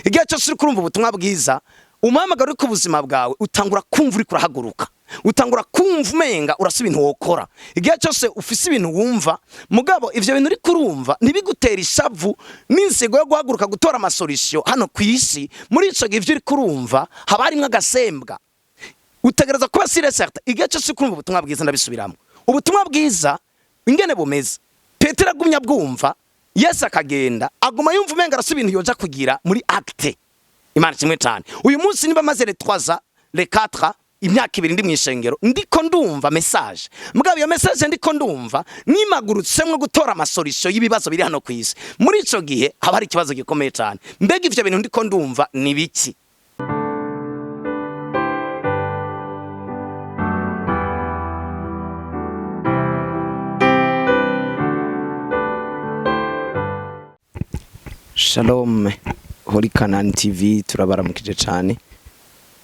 igihe cyose uri kurumva ubutumwa bwiza umuhamagaro uri ku buzima bwawe utangura kumva uri kurahaguruka, utangura kumva umenga urasa ibintu wokora. Igihe cyose ufise ibintu wumva mugabo ivyo bintu uri kurumva ntibigutera ishavu n'insego yo guhaguruka gutora amasolisyo hano ku isi, muri ico gihe ivyo uri kurumva haba harimwo agasembwa. Utegereza kuba certain igihe cyose kurumva ubutumwa bwiza. Ndabisubiramo, ubutumwa bwiza ingene bumeze, Petero agumya bwumva, Yesu akagenda aguma yumva umenga arasa ibintu yoja kugira muri acte. Imana kimwe cyane. Uyu munsi niba maze le 3 le 4 imyaka 2 ndi mwishengero ndiko ndumva message, mugabo iyo message ndiko ndumva nimagurutsemwe gutora amasolisyo y'ibibazo biri hano ku isi. Muri ico gihe haba hari ikibazo gikomeye cyane. Mbega ivyo bintu ndiko ndumva ni biki? Shalom, hori CANAAN TV turabaramukije cyane,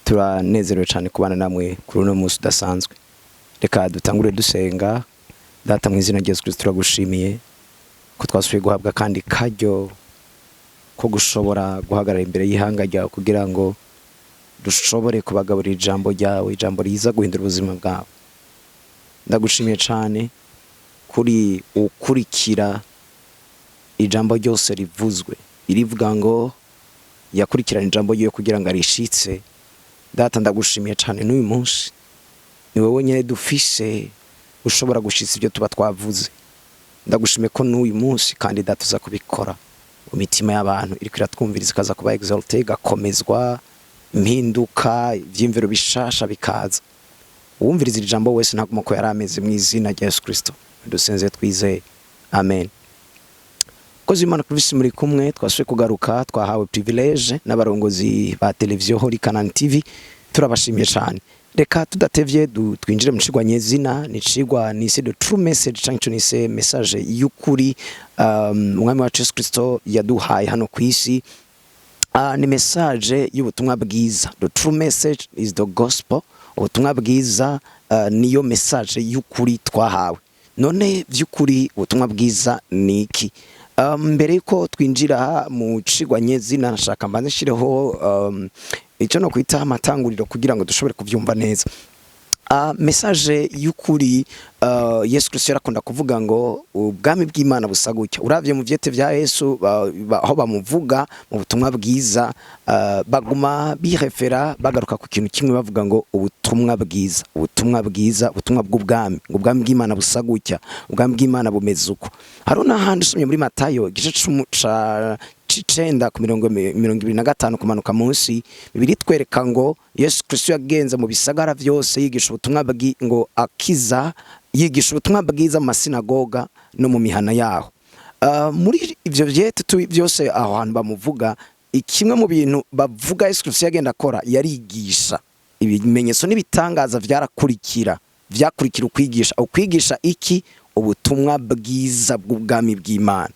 turanezerewe cyane kubana namwe kuri uno munsi udasanzwe. Reka dutangure dusenga. Data mu izina rya Yesu Kristo turagushimiye ko twasubiye guhabwa kandi karyo ko gushobora guhagarara imbere y'ihanga ryawe kugira ngo dushobore kubagaburira ijambo ryawe, ijambo riza guhindura ubuzima bwawe. Ndagushimiye cyane kuri ukurikira ijambo ryose rivuzwe, irivuga ngo yakurikirana ijambo ryo kugira ngo arishitse. Data ndagushimiye cyane n'uyu munsi ni wowe nyene dufise ushobora gushitsa ibyo tuba twavuze. Ndagushimiye ko n'uyu munsi kandi data uza kubikora mu mitima y'abantu iri kwiratwumviriza kaza kuba exalted, gakomezwa, impinduka, ivyimviro bishasha bikaza. Uwumviriza ijambo wese ntaguma ko yarameze mu izina rya Yesu Kristo dusenze twizeye, amen. Kozi Imana Clovis muri kumwe, twasuye kugaruka, twahawe privilege n'abarongozi ba televiziyo hori CANAAN TV, turabashimiye cyane. Reka tudatevye twinjire mu cigwa nyezina, ni cigwa nise the true message, cyangwa nise message y'ukuri umwami wacu Yesu Kristo yaduhaye hano ku isi. Ni message y'ubutumwa bwiza. The true message is the gospel. Ubutumwa bwiza niyo message y'ukuri twahawe. None vy'ukuri ubutumwa bwiza ni iki? Mbere yuko twinjira mu cigwa nyezina nashaka mbanze shireho icyo no kwita amatanguriro kugira ngo dushobore kuvyumva neza. Message y'ukuri Yesu Kristo yarakunda kuvuga ngo ubwami bw'Imana busa gutya. Uravye mu vyete vya Yesu aho bamuvuga mu butumwa bwiza baguma birefera bagaruka ku kintu kimwe bavuga ngo ubutumwa bwiza, ubutumwa bwiza, ubutumwa bw'ubwami, ngo ubwami bw'Imana busa gutya, ubwami bw'Imana bumeze uko. Harona handi usomye muri Matayo igice c'icenda ku 25 kumanuka munsi, Bibiri twereka ngo Yesu Kristo yagenze mu bisagara vyose yigisha ubutumwa ngo akiza, yigisha ubutumwa bwiza mu masinagoga no mu mihana yaho. Muri ivyo vyete byose aho hantu bamuvuga, ikimwe mu bintu bavuga Yesu Kristo yagenda akora yarigisha. Ibimenyetso n'ibitangaza vyarakurikira ukwigisha. Ukwigisha iki? Ubutumwa bwiza bw'ubwami bw'Imana.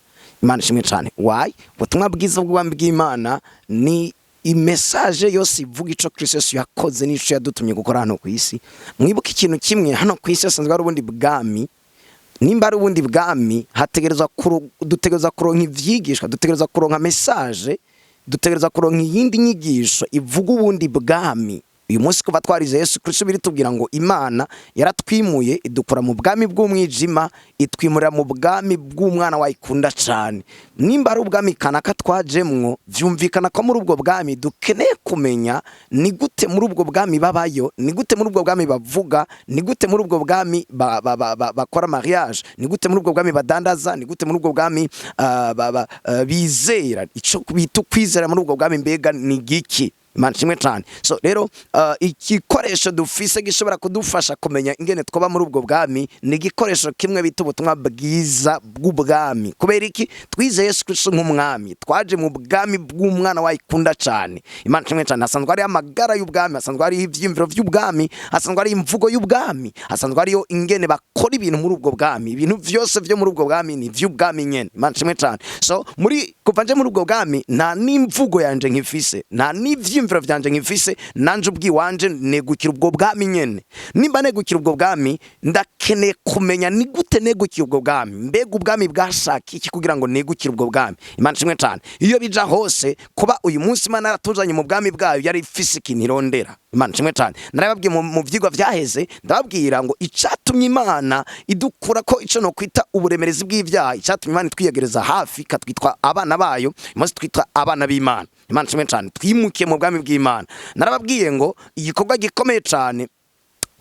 Imana ishimwe cyane. Why? Ubutumwa bwiza bw'ubwami bw'Imana ni imessage yose ivuga ico Kristo Yesu yakoze n'ico yadutumye gukora hano ku isi. Mwibuka ikintu kimwe, hano ku isi asanzwe ari ubundi bwami. Nimba ari ubundi bwami, dutegereza kuronka ivyigishwa, dutegereza kuronka message, dutegereza kuronka iyindi nyigisho ivuga ubundi bwami. Uyu munsi kuva twarize Yesu Kristo biritubwira ngo Imana yaratwimuye idukura mu bwami bw'umwijima itwimurira mu bwami bw'umwana wayikunda cyane. Nimba ari ubwami kanaka twajemwo, vyumvikana ko muri ubwo bwami dukeneye kumenya ni gute muri ubwo bwami babayo, ni gute muri ubwo bwami bavuga, ni gute muri ubwo bwami bakora mariage, ni gute muri ubwo bwami badandaza, ni gute muri ubwo bwami bizera. Ico bita kwizera muri ubwo bwami mbega ni giki? Imana kimwe cyane. So rero igikoresho dufise gishobora kudufasha kumenya ingene twoba muri ubwo bwami ni igikoresho kimwe bita ubutumwa bwiza bw'ubwami. Kubera iki? Twize Yesu Kristo nk'umwami, twaje mu bwami bw'umwana wayikunda cyane. Imana kimwe cyane. Hasanzwe ari amagara y'ubwami, hasanzwe ari ivyimviro vy'ubwami, hasanzwe ari imvugo y'ubwami, hasanzwe ari yo ingene bakora ibintu muri ubwo bwami. Ibintu vyose vyo muri ubwo bwami ni vy'ubwami nyene. Imana kimwe cyane. So muri kuva nje muri ubwo bwami nta n'imvugo yanje nkifise, nta n'ivyo ivyimviro vyanje nkifise nanje ubwiwanje negukira ubwo bwami nyene. Nimba negukira ubwo bwami ndakeneye kumenya ni gute negukira ubwo bwami, mbega ubwami bwashaka iki kugira ngo negukire ubwo bwami. Imana ishimwe cyane. Iyo bija hose kuba uyu munsi Imana yaratuzanye mu bwami bwayo yari ifise ikintu irondera. Imana ishimwe cyane. Narababwiye mu vyigwa vyaheze ndababwira ngo icatumye Imana idukura ko ico no kwita uburemerezi bw'ivyaha, icatumye Imana twiyegereza hafi katwitwa abana bayo, imose twitwa abana b'Imana. Imana ishimwe cyane. Twimukiye mu bwami bw'Imana. Narababwiye ngo igikorwa gikomeye cyane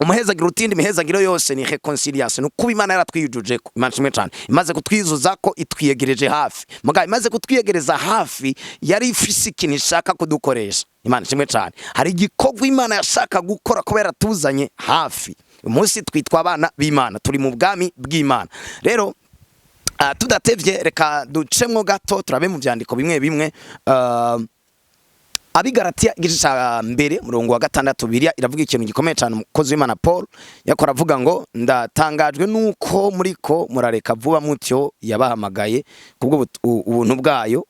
umuhezagira utindi mihezagiro yose ni reconciliation, kuba Imana yaratwiyujuje ko. Imana ishimwe cyane. Imaze kutwizuza ko itwiyegereje hafi. Muga imaze kutwiyegereza hafi yari ifise ikintu ishaka kudukoresha. Imana ishimwe cyane. Hari igikorwa Imana yashaka gukora kubera tuzanye hafi. Umunsi twitwa abana b'Imana, turi mu bwami bw'Imana. Rero tudatevye reka ducemwo gato turabe mu vyandiko bimwe bimwe. Abigaratiya igice ca mbere murongo wa 6 Bibiliya iravuga ikintu gikomeye cyane. Umukozi w'Imana Paul yakora avuga ngo ndatangajwe nuko muriko murareka vuba mutyo yabahamagaye kubwo ubuntu bwayo,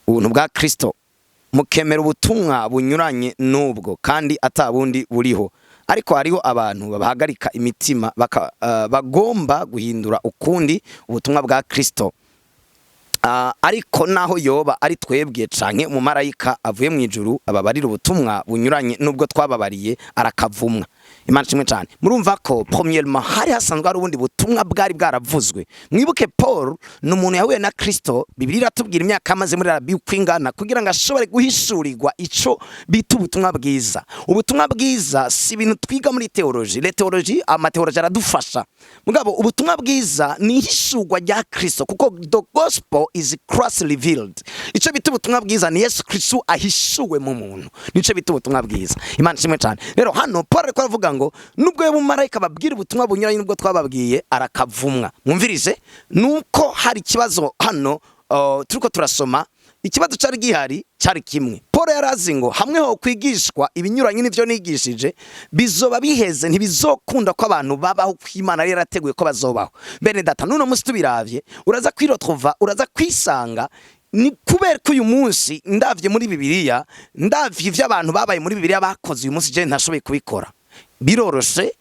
ubuntu bwa Kristo, mukemera ubutumwa bunyuranye n'ubwo kandi atabundi buriho. Ariko hariho abantu babahagarika imitima bagomba guhindura ukundi ubutumwa bwa Kristo. Ariko naho yoba ari twebwe canke umumarayika avuye mu ijuru ababarira ubutumwa bunyuranye nubwo twababariye arakavumwa. Imana ishimwe cyane. Murumva ko premièrement hari hasanzwe ari ubundi butumwa bwari bwaravuzwe. Mwibuke Paul n'umuntu yahuye na Kristo, Bibiliya iratubwira imyaka amaze muri Arabiya kwingana kugira ngo ashobore guhishurirwa ico bita ubutumwa bwiza. Ubutumwa bwiza si ibintu twiga muri theology. Le theology amatheology aradufasha. Mugabo ubutumwa bwiza ni ihishurwa rya Kristo kuko the gospel is Christ revealed. Ico bita ubutumwa bwiza ni Yesu Kristo ahishuwe mu muntu. Nico bita ubutumwa bwiza. Imana ishimwe cyane. Rero hano Paul ko avuga ngo nubwo y'umumarayika babwira ubutumwa bunyuranye nubwo twababwiye arakavumwa. Mwumvirize nuko hari kibazo hano turiko turasoma. Ikibazo cyari gihari cyari kimwe. Paul yarazi ngo hamwe ho kwigishwa ibinyuranye n'ivyo nigishije bizoba biheze ntibizokunda ko abantu babaho kw'Imana yari yarateguye ko bazobaho. Bene data nuno musi tubiravye uraza kwirotrouva, uraza kwisanga ni kubera ko uyu munsi ndavye muri Bibiliya, ndavye ivyo abantu babaye muri Bibiliya bakoze uyu munsi je ntashoboye kubikora. Biroroshe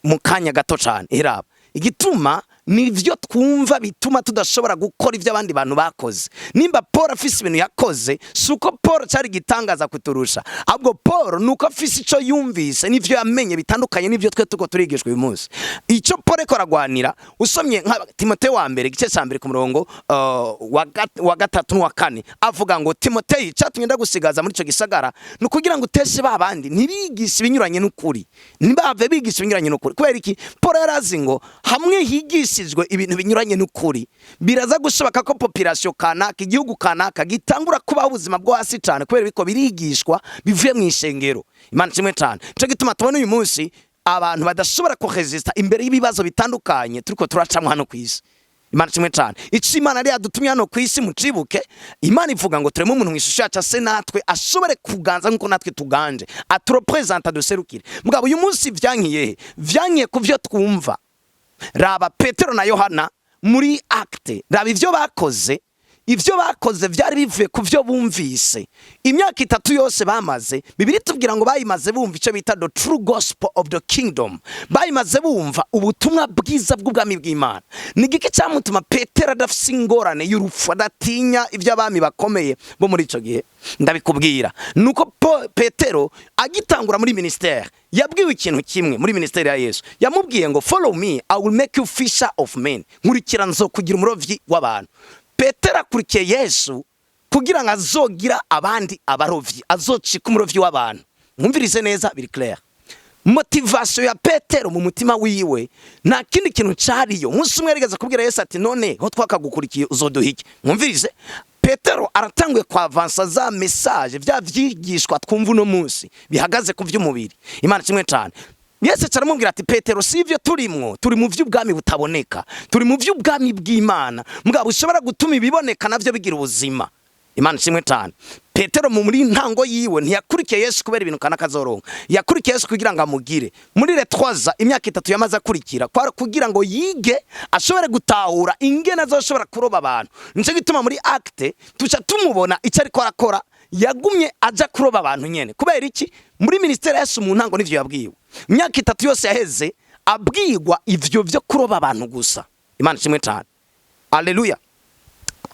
mu kanya gato cyane. Iraba igituma nivyo twumva bituma tudashobora gukora ivyo abandi bantu bakoze. Nimba Paul afise ibintu yakoze suko Paul cyari gitangaza kuturusha, ahubwo Paul nuko afise ico yumvise nivyo yamenye bitandukanye nivyo twe tuko turigishwa uyu munsi. Ico Paul ko aragwanira usomye nka Timotheo wa mbere igice ca mbere ku murongo wa 3 n'uwa 4 avuga ngo Timotheo cyatumye ndagusigaza muri ico gisagara nukugira ngo uteshe babandi ntibigishe ibinyuranye n'ukuri, ntibave bigisha ibinyuranye n'ukuri. Kubera iki? Paul yarazi ngo hamwe higishijwe ibintu binyuranye n'ukuri biraza gushobaka ko population kanaka, igihugu kanaka gitangura kubaho ubuzima bwo hasi cyane kubera biko birigishwa bivuye mu ishengero. Imana ishimwe cyane. Cyo gituma tubona uyu munsi abantu badashobora ko resista imbere y'ibibazo bitandukanye turiko turacamwa hano kwisi. Imana ishimwe cyane. Ici Imana yari yadutumye hano kwisi mucibuke. Imana ivuga ngo turemo umuntu mwishusho yacu ase natwe ashobore kuganza nkuko natwe tuganje, aturepresenta duserukire. Mugabo uyu munsi vyankiye kuvyo twumva. Raba Petero na Yohana muri acte, raba ivyo bakoze vyari bivuye kuvyo bumvise. Imyaka 3 yose bamaze, Bibiliya tubwira ngo bayimaze bumva ico bita the true gospel of the kingdom. Bayimaze bumva ubutumwa bwiza bw'ubwami bw'Imana. Nigiki cyamutuma Petero adafise ingorane y'urupfu, adatinya ivyo abami bakomeye bo muri ico gihe? Ndabikubwira nuko Petero agitangura muri ministère yabwiwe ikintu kimwe muri ministère ya Yesu. Yamubwiye ngo follow me, I will make you fisher of men. Nkurikira nzokugira umurovyi w'abantu. Petero akurikiye Yesu kugira ngo azogira abandi abarovyi, azocika umurovyi w'abantu. Mwumvirize neza biri clair. Motivation ya Petero mu mutima wiwe nta kindi kintu cyariyo. Musi umwe yarigeze kubwira Yesu ati none ho twakagukurikiye uzoduhike. Mwumvirize Petero aratanguye kwa avansa za message vya vyigishwa twumva no munsi bihagaze ku vy'umubiri. Imana kimwe cyane. Yesu caramubwira ati Petero sivyo turimwo, turi mu vy'ubwami butaboneka, turi mu vy'ubwami bw'Imana, mugabo ushobora gutuma ibiboneka navyo bigira ubuzima. Imana kimwe cyane. Petero mu muri ntango yiwe ntiyakurikiye Yesu kubera ibintu kanaka zoronka, yakurikiye Yesu kugira ngo amugire. Muri le 3 imyaka 3 yamaze akurikira kwara kugira ngo yige ashobore gutahura ingene azoshobora kuroba abantu. Nico gituma muri acte tuca tumubona icyo ariko arakora yagumye aja kuroba abantu nyene. Kubera iki? Muri ministeri Yesu mu ntango nivyo yabwiwe. Myaka 3 yose yaheze abwirwa ivyo vyo kuroba abantu gusa. Imana ishimwe cyane. Hallelujah.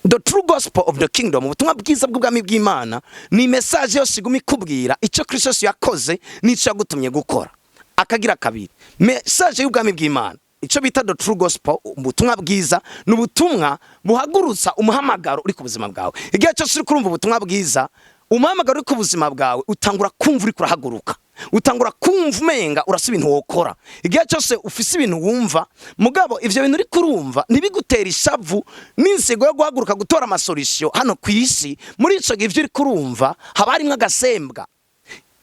The true gospel of the kingdom, ubutumwa bwiza bw'ubwami bw'Imana, ni message yose igumi kubwira icyo Kristo yakoze n'icyo yagutumye gukora. Akagira kabiri, message y'ubwami bw'Imana, icyo bita the true gospel, ubutumwa bwiza, n'ubutumwa buhagurutsa umuhamagaro uri ku buzima bwawe. Igihe cyose uri kurumva ubutumwa bwiza, umuhamagaro uri ku buzima bwawe utangura kumva uri kurahaguruka. Utangura kumva umenga urasa ibintu wokora. Igihe cyose ufise ibintu wumva, mugabo ivyo bintu uri kurumva ntibigutera ishavu n'insigo yo guhaguruka gutora amasolution hano ku isi. Muri ico gihe ivyo uri kurumva haba harimwo agasembwa.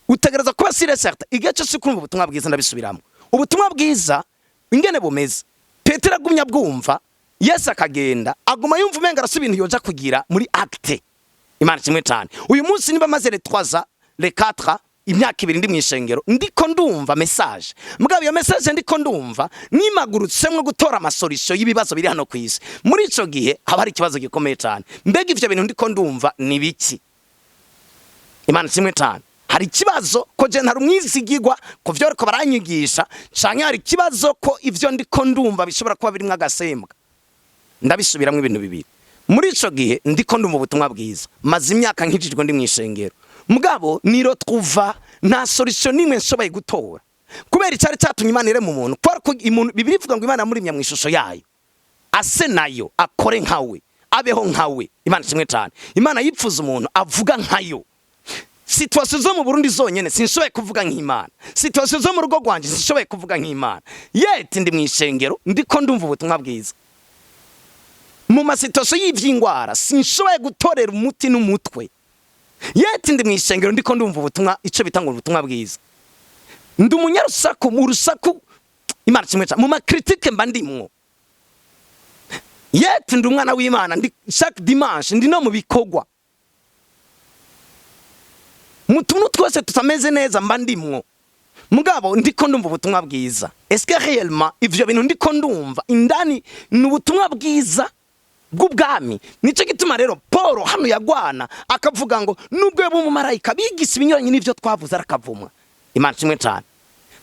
Utegereza kuba sire certain. Igihe cyose kurumva ubutumwa bwiza ndabisubiramo. Ubutumwa bwiza ingene bumeze. Petero agumya bwumva, Yesu akagenda, aguma yumva umenga arasa ibintu yoja kugira muri acte. Imana kimwe cyane. Uyu munsi niba maze les 3 ans, les 4 ans, imyaka 2 ndi mwishengero ndiko ndumva message. Mugabo iyo message ndiko ndumva nimagurutse mwe gutora amasolution y'ibibazo biri hano kwisi. Muri ico gihe haba hari ikibazo gikomeye cyane. Mbega ivyo bintu ndiko ndumva ni biki? Imana kimwe cyane. Hari ikibazo ko je ntari umwizigirwa ko vyo ariko baranyigisha, canke hari ikibazo ko ivyo ndiko ndumva bishobora kuba birimwe agasembwa. Ndabisubiramwe ibintu bibiri. Muri ico gihe ndiko ndumva ubutumwa bwiza. Maze imyaka nkijijwe ndi mwishengero. Mugabo niro twuva nta solution nimwe nshobaye gutora. Kubera icyari cyatumye Imana ire mu muntu. Kwa ko Bibiri ivuga ngo Imana muri mwishusho yayo. Ase nayo akore nkawe, abeho nkawe. Imana kimwe cyane. Imana yipfuza umuntu avuga nkayo. Situation zo mu Burundi zonyene sinshobaye kuvuga nk'Imana. Situation zo mu rugo rwanje sinshobaye kuvuga nk'Imana. Yeti ndi mwishengero ndiko ndumva ubutumwa bwiza. Mu masituation y'ivyingwara sinshobaye gutorera umuti n'umutwe. Yeti ndi mwishengero ndiko ndumva ubutumwa ico bitanga ubutumwa bwiza. Ndi umunyarusaku mu rusaku. Imana kimwe cyane. Mu makritike mba ndimwo. Yeti ndi umwana w'Imana ndi chaque dimanche ndi no mu bikogwa. Mutuntu twese tutameze neza mba ndimwo. Mugabo ndiko ndumva ubutumwa bwiza. Est-ce que réellement ivyo bintu ndiko ndumva indani n'ubutumwa bwiza bw'ubwami? Nico gituma rero Paul hano yagwana akavuga ngo nubwo yabo mu marayika bigisa ibinyuranye n'ivyo twavuze arakavumwa. Imana kimwe cyane.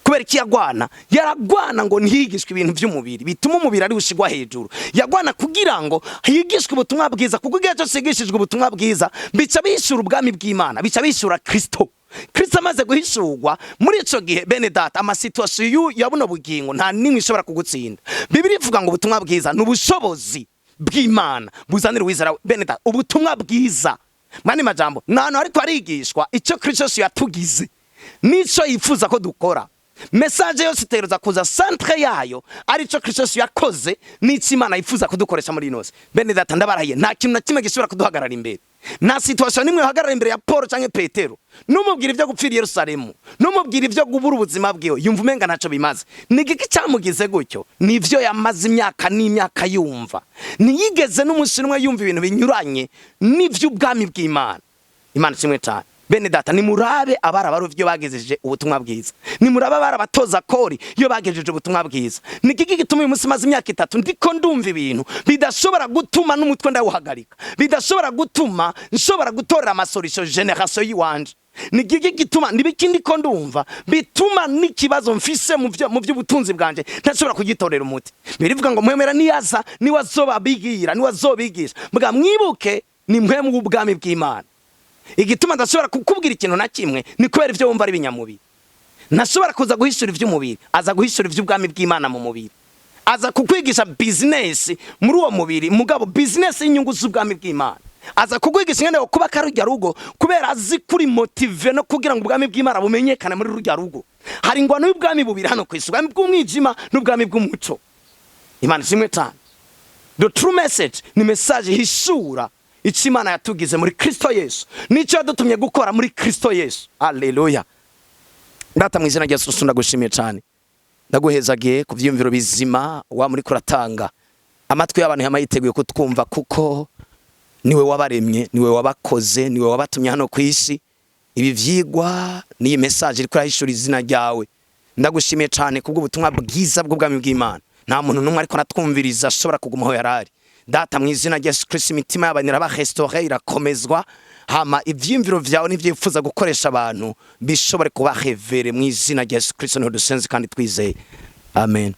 Kubera iki yagwana? Yaragwana ngo ntihigishwe ibintu by'umubiri bituma umubiri ari ushigwa hejuru. Yagwana kugira ngo higishwe ubutumwa bwiza, kuko igihe cyose higishijwe ubutumwa bwiza bica bishura ubwami bw'Imana, bica bishura Kristo. Kristo amaze guhishurwa muri ico gihe bene data amasituation yabuno bugingo nta nimwe ishobora kugutsinda. Bibiri ivuga ngo ubutumwa bwiza n'ubushobozi bw'Imana buzanira wizera bene data. Ubutumwa bwiza mwani majambo nano ariko arigishwa ico Kristo yatugize nico yifuza ko dukora. Message yose iteruza kuza centre yayo ari cyo Kristo yakoze n'iki Imana yifuza kudukoresha muri inose. Bene data ndabarahiye nta kintu na kimwe gishobora kuduhagarara imbere. Na situation nimwe hagarara imbere ya Paul canke Petero. Numubwira ivyo gupfira Yerusalemu, numubwira ivyo gubura ubuzima bwiwe, yumva umenga ntaco bimaze. Nigiki cyamugize gutyo? Nivyo yamaze imyaka n'imyaka yumva. Niyigeze n'umushinwa yumva ibintu binyuranye n'ivyo ubwami bw'Imana. Imana kimwe cyane. Bene data nimurabe abarabarovyo bagejeje ubutumwa bwiza. Nimurabe barabatoza kori yo bagejeje ubutumwa bwiza. Nikiki gituma uyu munsi maze imyaka 3 ndiko ndumva ibintu bidashobora gutuma n'umutwe ndawuhagarika. Bidashobora gutuma nshobora gutorera amasolution generation yiwanje. Nikiki gituma nibiki ndiko ndumva bituma n'ikibazo mfise mu by'ubutunzi bwanje ntashobora kugitorera umuti. Birivuga ngo mwemera niyaza niwazobabigira niwazobigisha. Mbwa mwibuke ni mwe mu bwami bw'Imana. Igituma ndashobora kukubwira ikintu na kimwe ni kubera ivyo wumva ari binyamubiri. Ntashobora kuza guhishura ivy'umubiri, aza guhishura ivy'ubwami bw'Imana mu mubiri. Aza kukwigisha business muri uwo mubiri, mugabo business y'inyungu z'ubwami bw'Imana. Aza kukwigisha ngene kuba karujya rugo kubera azi kuri motive no kugira ngo ubwami bw'Imana bumenyekane muri rujya rugo. Hari ingwano y'ubwami bubiri hano kwisi, ubwami bw'umwijima n'ubwami bw'umuco. Imana simwe cyane. The true message ni message hishura ichi Imana yatugize muri Kristo Yesu. Nico yadutumye gukora muri Kristo Yesu. Haleluya. Ndata mu izina rya Yesu ndagushimiye cyane. Ndaguhezagiye ku vyumviro bizima wa muri kuratanga. Amatwi y'abantu yamayiteguye kutwumva kuko niwe wabaremye, niwe wabakoze, niwe wabatumye hano kwisi. Ibi vyigwa ni message iri kurahishura izina ryawe. Ndagushimiye cyane kubwo ubutumwa bwiza bw'ubwami bw'Imana. Nta muntu numwe ariko natwumviriza ashobora kugumaho yarari. Data mu izina rya Yesu Kristo imitima y'abantu iraba restaurer irakomezwa. hama ivyimviro vyawe n'ivyifuza gukoresha abantu bishobore kuba revere mu izina rya Yesu Kristo no dusenze kandi twizeye. Amen.